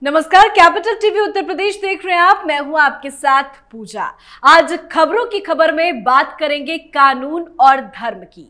नमस्कार, capital TV Uttar Pradesh देख रहे हैं आप। मैं हूं आपके साथ पूजा। आज खबरों की खबर में बात करेंगे कानून और धर्म की।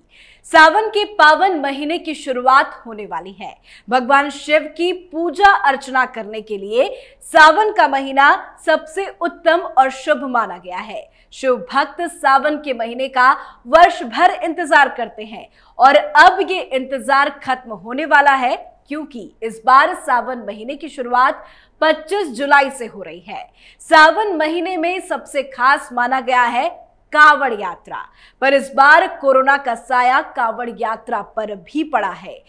सावन के पावन महीने की शुरुआत होने वाली है। भगवान शिव की पूजा अर्चना करने के लिए सावन का महीना सबसे उत्तम और शुभ माना गया है। शिव भक्त सावन के महीने का वर्ष भर इंतजार करते हैं और अब ये इंतजार खत्म होने वाला है, क्योंकि इस बार सावन महीने की शुरुआत 25 जुलाई से हो रही है। सावन महीने में सबसे खास माना गया है कावड़ यात्रा, पर इस बार कोरोना का साया कावड़ यात्रा पर भी पड़ा है।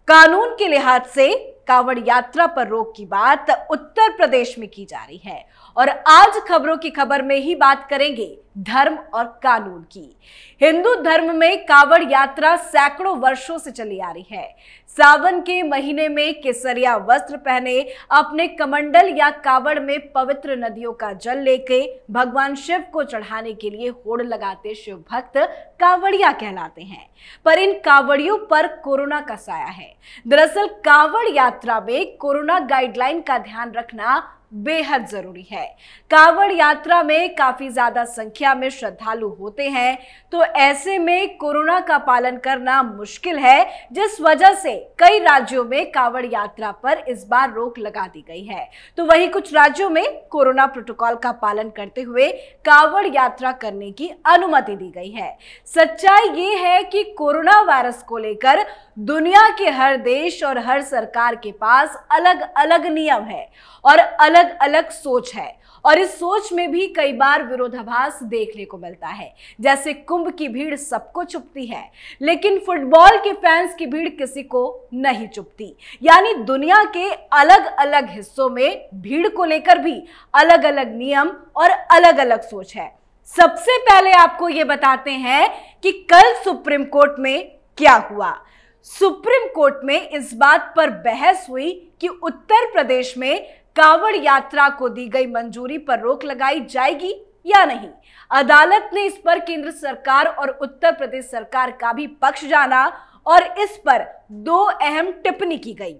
कानून के लिहाज से कावड़ यात्रा पर रोक की बात उत्तर प्रदेश में की जा रही है और आज खबरों की खबर में ही बात करेंगे धर्म और कानून की। हिंदू धर्म में कावड़ यात्रा सैकड़ों वर्षों से चली आ रही है। सावन के महीने में केसरिया वस्त्र पहने अपने कमंडल या कावड़ में पवित्र नदियों का जल लेके भगवान शिव को चढ़ाने के लिए होड़ लगाते शिव भक्त कावड़िया कहलाते हैं। पर इन कावड़ियों पर कोरोना का साया है। दरअसल कावड़ यात्रा में कोरोना गाइडलाइन का ध्यान रखना बेहद जरूरी है। कावड़ यात्रा में काफी ज्यादा संख्या में श्रद्धालु होते हैं, तो ऐसे में कोरोना का पालन करना मुश्किल है, जिस वजह से कई राज्यों में कावड़ यात्रा पर इस बार रोक लगा दी गई है। तो वहीं कुछ राज्यों में कोरोना प्रोटोकॉल का पालन करते हुए कावड़ यात्रा करने की अनुमति दी गई है। सच्चाई ये है कि कोरोना वायरस को लेकर दुनिया के हर देश और हर सरकार के पास अलग अलग नियम है और अलग अलग सोच है, और इस सोच में भी कई बार विरोधाभास देखने को मिलता है। जैसे कुंभ की भीड़ सबको चुभती है, लेकिन फुटबॉल के फैंस की भीड़ किसी को नहीं चुभती। यानी दुनिया के अलग अलग हिस्सों में भीड़ को लेकर भी अलग अलग नियम और अलग अलग सोच है। सबसे पहले आपको ये बताते हैं कि कल सुप्रीम कोर्ट में क्या हुआ। सुप्रीम कोर्ट में इस बात पर बहस हुई कि उत्तर प्रदेश में कावड़ यात्रा को दी गई मंजूरी पर रोक लगाई जाएगी या नहीं। अदालत ने इस पर केंद्र सरकार और उत्तर प्रदेश सरकार का भी पक्ष जाना और इस पर दो अहम टिप्पणी की गई।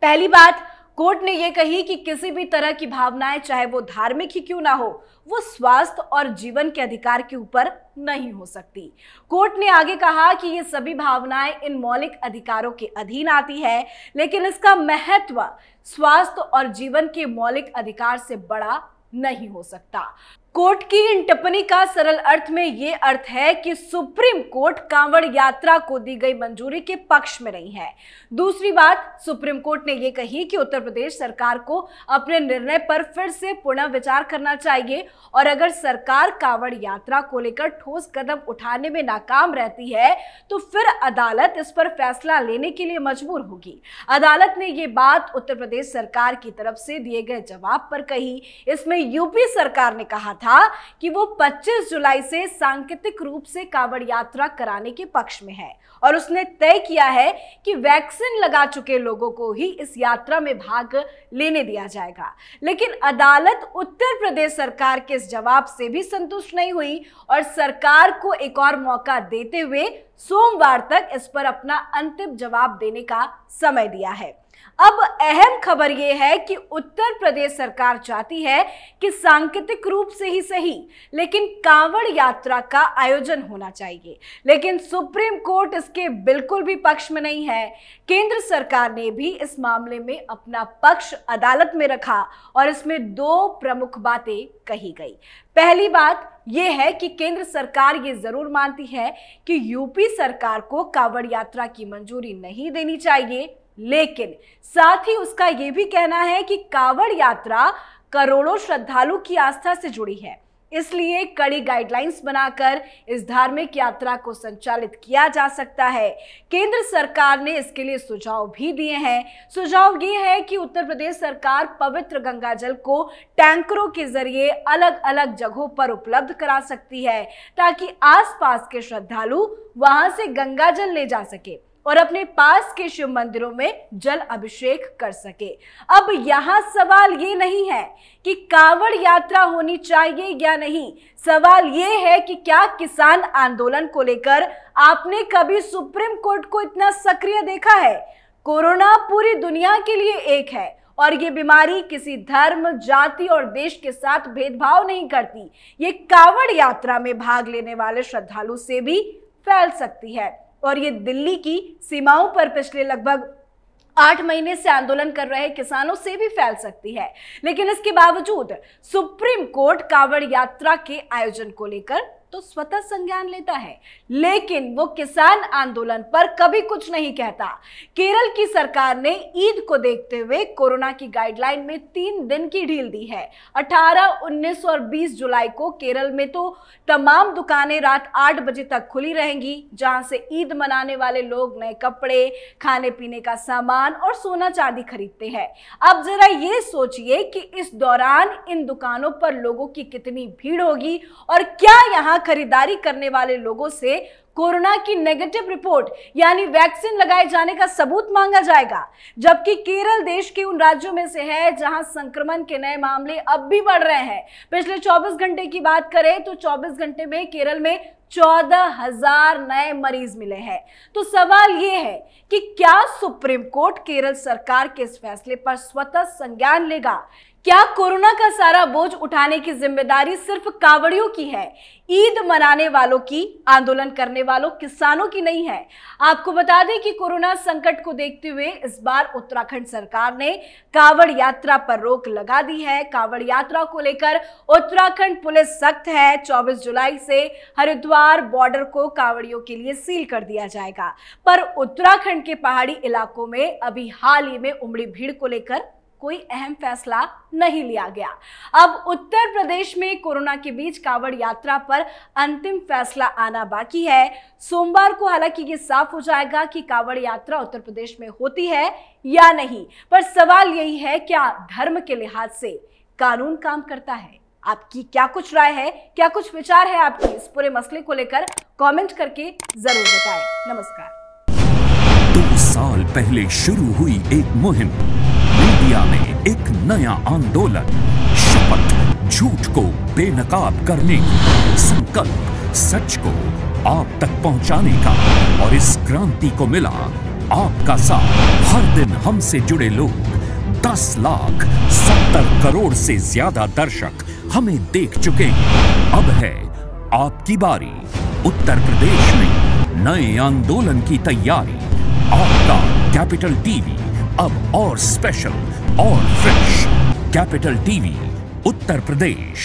पहली बात, कोर्ट ने यह कही कि किसी भी तरह की भावनाएं, चाहे वो धार्मिक ही क्यों ना हो, वो स्वास्थ्य और जीवन के अधिकार के ऊपर नहीं हो सकती। कोर्ट ने आगे कहा कि ये सभी भावनाएं इन मौलिक अधिकारों के अधीन आती है, लेकिन इसका महत्व स्वास्थ्य और जीवन के मौलिक अधिकार से बड़ा नहीं हो सकता। कोर्ट की इन टिप्पणी का सरल अर्थ में यह अर्थ है कि सुप्रीम कोर्ट कांवड़ यात्रा को दी गई मंजूरी के पक्ष में नहीं है। दूसरी बात, सुप्रीम कोर्ट ने यह कही कि उत्तर प्रदेश सरकार को अपने निर्णय पर फिर से पुनः विचार करना चाहिए और अगर सरकार कांवड़ यात्रा को लेकर ठोस कदम उठाने में नाकाम रहती है तो फिर अदालत इस पर फैसला लेने के लिए मजबूर होगी। अदालत ने यह बात उत्तर प्रदेश सरकार की तरफ से दिए गए जवाब पर कही। इसमें यूपी सरकार ने कहा था कि वो 25 जुलाई से सांकेतिक रूप से कावड़ यात्रा कराने के पक्ष में है और उसने तय किया है कि वैक्सीन लगा चुके लोगों को ही इस यात्रा में भाग लेने दिया जाएगा। लेकिन अदालत उत्तर प्रदेश सरकार के इस जवाब से भी संतुष्ट नहीं हुई और सरकार को एक और मौका देते हुए सोमवार तक इस पर अपना अंतिम जवाब देने का समय दिया है। अब अहम खबर यह है कि उत्तर प्रदेश सरकार चाहती है कि सांकेतिक रूप से ही सही, लेकिन कांवड़ यात्रा का आयोजन होना चाहिए। लेकिन सुप्रीम कोर्ट इसके बिल्कुल भी पक्ष में नहीं है। केंद्र सरकार ने भी इस मामले में अपना पक्ष अदालत में रखा और इसमें दो प्रमुख बातें कही गई। पहली बात यह है कि केंद्र सरकार ये जरूर मानती है कि यूपी सरकार को कांवड़ यात्रा की मंजूरी नहीं देनी चाहिए, लेकिन साथ ही उसका यह भी कहना है कि कावड़ यात्रा करोड़ों श्रद्धालु की आस्था से जुड़ी है, इसलिए कड़ी गाइडलाइंस बनाकर इस धार्मिक यात्रा को संचालित किया जा सकता है। केंद्र सरकार ने इसके लिए सुझाव भी दिए हैं। सुझाव ये है कि उत्तर प्रदेश सरकार पवित्र गंगा जल को टैंकरों के जरिए अलग अलग जगहों पर उपलब्ध करा सकती है, ताकि आसपास के श्रद्धालु वहां से गंगा जल ले जा सके और अपने पास के शिव मंदिरों में जल अभिषेक कर सके। अब यहाँ सवाल ये नहीं है कि कावड़ यात्रा होनी चाहिए या नहीं, सवाल ये है कि क्या किसान आंदोलन को लेकर आपने कभी सुप्रीम कोर्ट को इतना सक्रिय देखा है? कोरोना पूरी दुनिया के लिए एक है और ये बीमारी किसी धर्म, जाति और देश के साथ भेदभाव नहीं करती। ये कांवड़ यात्रा में भाग लेने वाले श्रद्धालु से भी फैल सकती है और ये दिल्ली की सीमाओं पर पिछले लगभग 8 महीने से आंदोलन कर रहे किसानों से भी फैल सकती है। लेकिन इसके बावजूद सुप्रीम कोर्ट कांवड़ यात्रा के आयोजन को लेकर तो स्वतः संज्ञान लेता है, लेकिन वो किसान आंदोलन पर कभी कुछ नहीं कहता। केरल की सरकार ने ईद को देखते हुए कोरोना की गाइडलाइन में 3 दिन की ढील दी है। 18, 19 और 20 जुलाई को केरल में तो तमाम दुकानें रात 8 बजे तक खुली रहेंगी, जहां से ईद मनाने वाले लोग नए कपड़े, खाने पीने का सामान और सोना चांदी खरीदते हैं। अब जरा ये सोचिए कि इस दौरान इन दुकानों पर लोगों की कितनी भीड़ होगी और क्या यहाँ खरीदारी करने वाले लोगों से कोरोना की नेगेटिव रिपोर्ट यानी वैक्सीन लगाए जाने का सबूत मांगा जाएगा। जबकि केरल देश के उन राज्यों में से है जहां संक्रमण के नए मामले अब भी बढ़ रहे हैं। पिछले 24 घंटे की बात करें तो 24 घंटे में केरल में 14,000 नए मरीज मिले हैं। तो सवाल यह है कि क्या सुप्रीम कोर्ट केरल सरकार के इस फैसले पर स्वतः संज्ञान लेगा? क्या कोरोना का सारा बोझ उठाने की जिम्मेदारी सिर्फ कांवड़ियों की है, ईद मनाने वालों की, आंदोलन करने वालों किसानों की नहीं है? आपको बता दें कि कोरोना संकट को देखते हुए इस बार उत्तराखंड सरकार ने कांवड़ यात्रा पर रोक लगा दी है। कांवड़ यात्रा को लेकर उत्तराखंड पुलिस सख्त है। 24 जुलाई से हरिद्वार बॉर्डर को कांवड़ियों के लिए सील कर दिया जाएगा। पर उत्तराखंड के पहाड़ी इलाकों में अभी हाल ही में उमड़ी भीड़ को लेकर कोई अहम फैसला नहीं लिया गया। अब उत्तर प्रदेश में कोरोना के बीच कांवड़ यात्रा पर अंतिम फैसला आना बाकी है। सोमवार को हालांकि ये साफ हो जाएगा कि कांवड़ यात्रा उत्तर प्रदेश में होती है या नहीं। पर सवाल यही है, क्या धर्म के लिहाज से कानून काम करता है? आपकी क्या कुछ राय है, क्या कुछ विचार है आपकी इस पूरे मसले को लेकर? कमेंट करके जरूर बताएं। नमस्कार। 2 साल पहले शुरू हुई एक मुहिम, मीडिया में एक नया आंदोलन, शपथ झूठ को बेनकाब करने की, संकल्प सच को आप तक पहुंचाने का। और इस क्रांति को मिला आपका साथ। हर दिन हमसे जुड़े लोग, 10,70 करोड़ से ज्यादा दर्शक हमें देख चुके हैं। अब है आपकी बारी। उत्तर प्रदेश में नए आंदोलन की तैयारी। आपका कैपिटल टीवी अब और स्पेशल और fresh. Capital TV Uttar Pradesh.